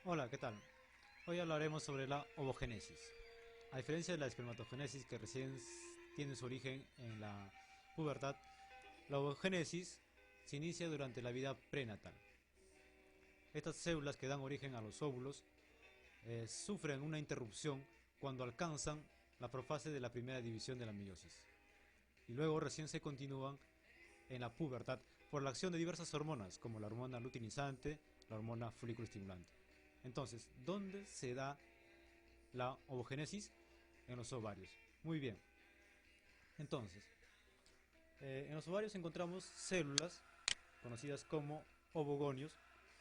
Hola, ¿qué tal? Hoy hablaremos sobre la ovogénesis. A diferencia de la espermatogénesis que recién tiene su origen en la pubertad, la ovogénesis se inicia durante la vida prenatal. Estas células que dan origen a los óvulos sufren una interrupción cuando alcanzan la profase de la primera división de la meiosis y luego recién se continúan en la pubertad por la acción de diversas hormonas como la hormona luteinizante, la hormona folículo estimulante. Entonces, ¿dónde se da la ovogénesis? En los ovarios. Muy bien. Entonces, en los ovarios encontramos células conocidas como ovogonios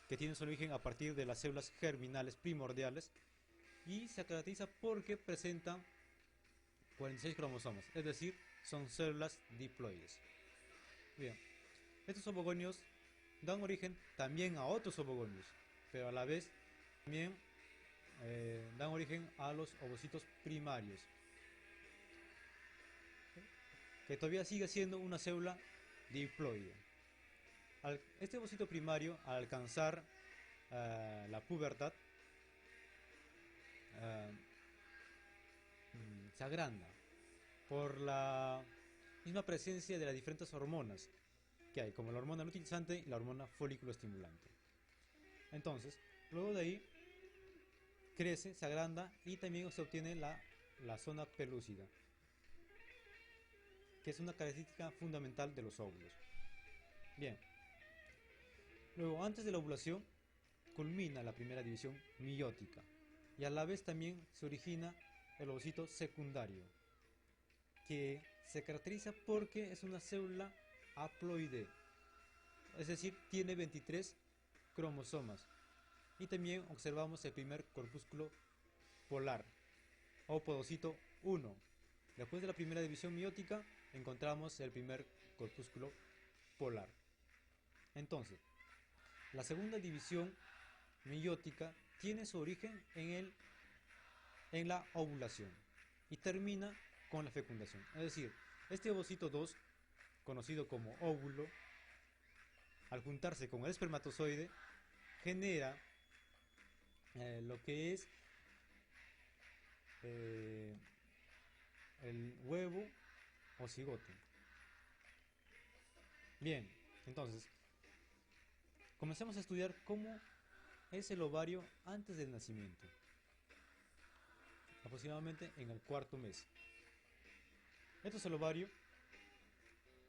que tienen su origen a partir de las células germinales primordiales y se caracteriza porque presentan 46 cromosomas, es decir, son células diploides. Bien, estos ovogonios dan origen también a otros ovogonios, pero a la vez también dan origen a los ovocitos primarios, que todavía sigue siendo una célula diploide. Este ovocito primario, al alcanzar la pubertad, uh, se agranda por la misma presencia de las diferentes hormonas que hay, como la hormona luteinizante y la hormona folículo estimulante. Entonces, luego de ahí crece, se agranda y también se obtiene la zona pelúcida, que es una característica fundamental de los óvulos. Bien, luego antes de la ovulación culmina la primera división meiótica y a la vez también se origina el ovocito secundario, que se caracteriza porque es una célula haploide, es decir, tiene 23 cromosomas. Y también observamos el primer corpúsculo polar o podocito 1. Después de la primera división meiótica encontramos el primer corpúsculo polar. Entonces, la segunda división meiótica tiene su origen en la ovulación y termina con la fecundación. Es decir, este ovocito 2, conocido como óvulo, al juntarse con el espermatozoide, genera lo que es eh, el huevo o cigoto. Bien, entonces, comencemos a estudiar cómo es el ovario antes del nacimiento, aproximadamente en el cuarto mes. Esto es el ovario.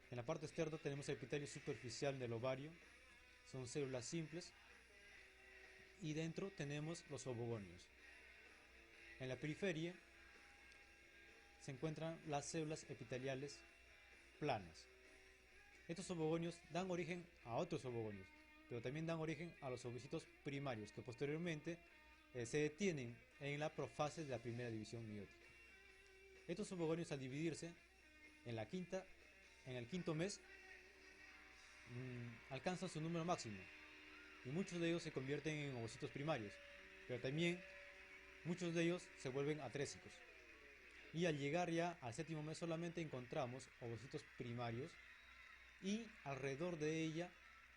En la parte externa tenemos el epitelio superficial del ovario, son células simples, y dentro tenemos los ovogonios. En la periferia se encuentran las células epiteliales planas. Estos ovogonios dan origen a otros ovogonios, pero también dan origen a los ovocitos primarios, que posteriormente se detienen en la profase de la primera división meiótica. Estos ovogonios, al dividirse en en el quinto mes, alcanzan su número máximo y muchos de ellos se convierten en ovocitos primarios, pero también muchos de ellos se vuelven atrésicos. Y al llegar ya al séptimo mes solamente encontramos ovocitos primarios y alrededor de ella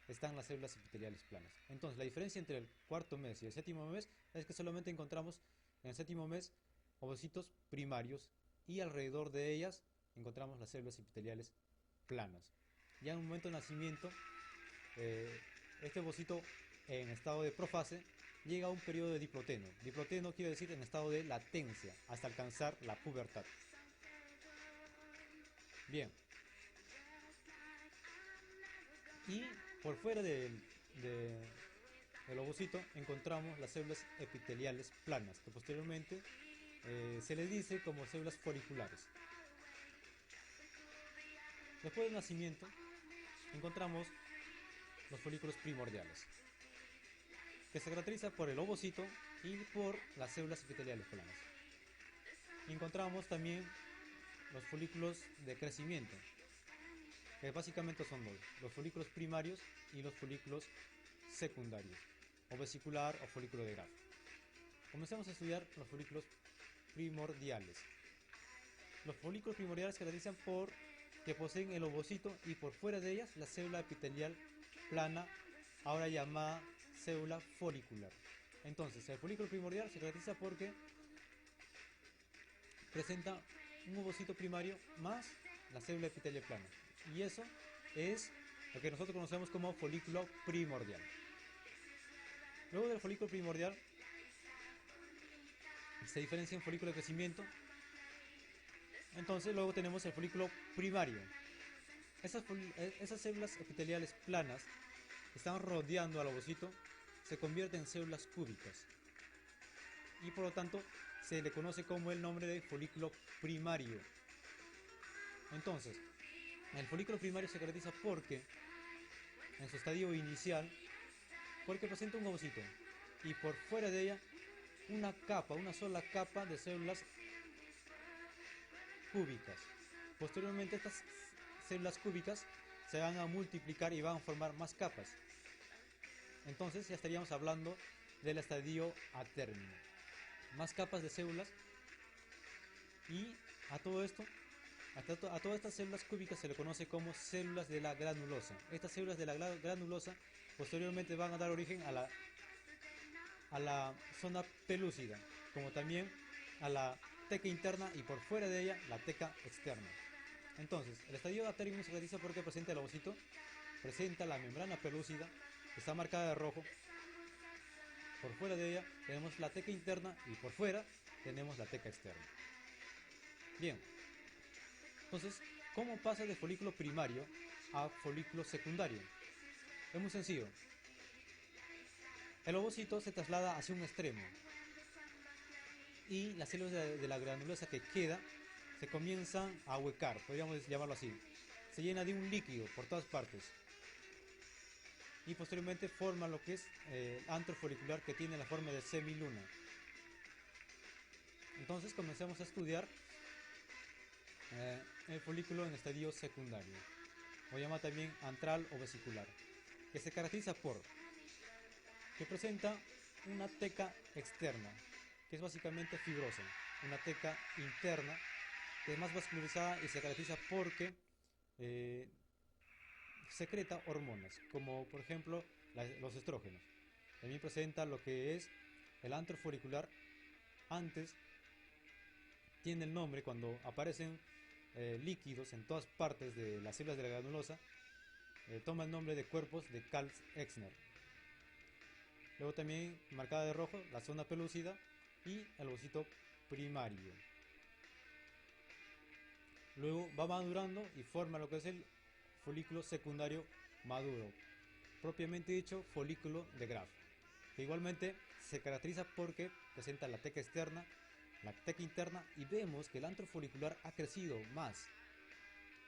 están las células epiteliales planas. Entonces la diferencia entre el cuarto mes y el séptimo mes es que solamente encontramos en el séptimo mes ovocitos primarios y alrededor de ellas encontramos las células epiteliales planas. Ya en un momento de nacimiento, eh, este ovocito en estado de profase llega a un periodo de diploteno. Diploteno quiere decir en estado de latencia hasta alcanzar la pubertad. Bien, y por fuera del ovocito encontramos las células epiteliales planas, que posteriormente se les dice como células foliculares. Después del nacimiento encontramos los folículos primordiales, que se caracteriza por el ovocito y por las células epiteliales planas. Y encontramos también los folículos de crecimiento, que básicamente son dos, los folículos primarios y los folículos secundarios, o vesicular o folículo de Graf. Comencemos a estudiar los folículos primordiales. Los folículos primordiales se caracterizan por que poseen el ovocito y por fuera de ellas la célula epitelial plana, ahora llamada célula folicular. Entonces, el folículo primordial se caracteriza porque presenta un ovocito primario más la célula epitelial plana. Y eso es lo que nosotros conocemos como folículo primordial. Luego del folículo primordial se diferencia en folículo de crecimiento. Entonces luego tenemos el folículo primario. Esas células epiteliales planas que están rodeando al ovocito se convierten en células cúbicas y por lo tanto se le conoce como el nombre de folículo primario. Entonces, el folículo primario se caracteriza porque en su estadio inicial, porque presenta un ovocito y por fuera de ella una sola capa de células cúbicas. Posteriormente estas células cúbicas se van a multiplicar y van a formar más capas. Entonces ya estaríamos hablando del estadio atérmino. Más capas de células y a todo esto, a todas estas células cúbicas se le conoce como células de la granulosa. Estas células de la granulosa posteriormente van a dar origen a la zona pelúcida, como también a la teca interna y por fuera de ella la teca externa. Entonces, el estadio atérmino se caracteriza porque presenta el ovocito, presenta la membrana pelúcida, está marcada de rojo. Por fuera de ella tenemos la teca interna y por fuera tenemos la teca externa. Bien, entonces, ¿cómo pasa de folículo primario a folículo secundario? Es muy sencillo. El ovocito se traslada hacia un extremo y las células de la granulosa que queda se comienzan a ahuecar, podríamos llamarlo así. Se llena de un líquido por todas partes y posteriormente forma lo que es antro folicular que tiene la forma de semiluna. Entonces comencemos a estudiar el folículo en estadio secundario, o llama también antral o vesicular, que se caracteriza por que presenta una teca externa, que es básicamente fibrosa, una teca interna, que es más vascularizada y se caracteriza porque secreta hormonas, como por ejemplo los estrógenos. También presenta lo que es el antro folicular. Antes tiene el nombre, cuando aparecen líquidos en todas partes de las células de la granulosa, toma el nombre de cuerpos de Kaltz-Exner. Luego también marcada de rojo la zona pelúcida y el ovocito primario. Luego va madurando y forma lo que es el folículo secundario maduro, propiamente dicho folículo de Graf, que igualmente se caracteriza porque presenta la teca externa, la teca interna y vemos que el antro folicular ha crecido más,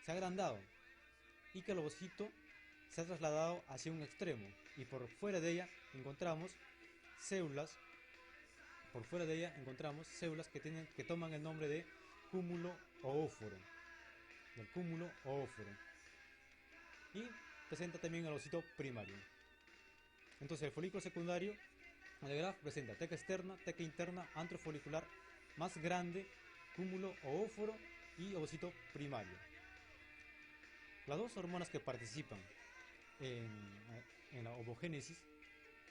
se ha agrandado y que el ovocito se ha trasladado hacia un extremo y por fuera de ella encontramos células que toman el nombre de cúmulo oóforo, del cúmulo oóforo, y presenta también el ovocito primario. Entonces el folículo secundario de Graf presenta teca externa, teca interna, antro folicular más grande, cúmulo oóforo y ovocito primario. Las dos hormonas que participan en la ovogénesis,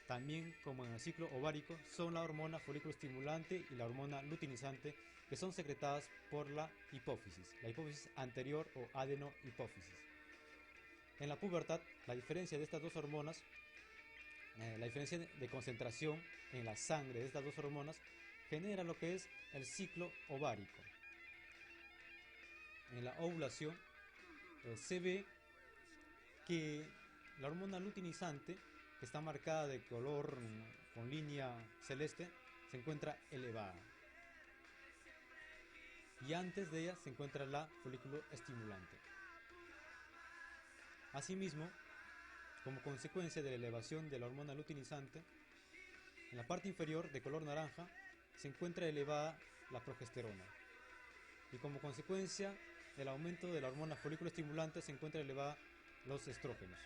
también como en el ciclo ovárico, son la hormona folículo estimulante y la hormona luteinizante, que son secretadas por la hipófisis anterior o adenohipófisis. En la pubertad, la diferencia de estas dos hormonas, la diferencia de concentración en la sangre de estas dos hormonas, genera lo que es el ciclo ovárico. En la ovulación se ve que la hormona luteinizante, que está marcada de color con línea celeste, se encuentra elevada. Y antes de ella se encuentra la folículo estimulante. Asimismo, como consecuencia de la elevación de la hormona luteinizante, en la parte inferior de color naranja se encuentra elevada la progesterona. Y como consecuencia del aumento de la hormona folículo estimulante se encuentra elevada los estrógenos.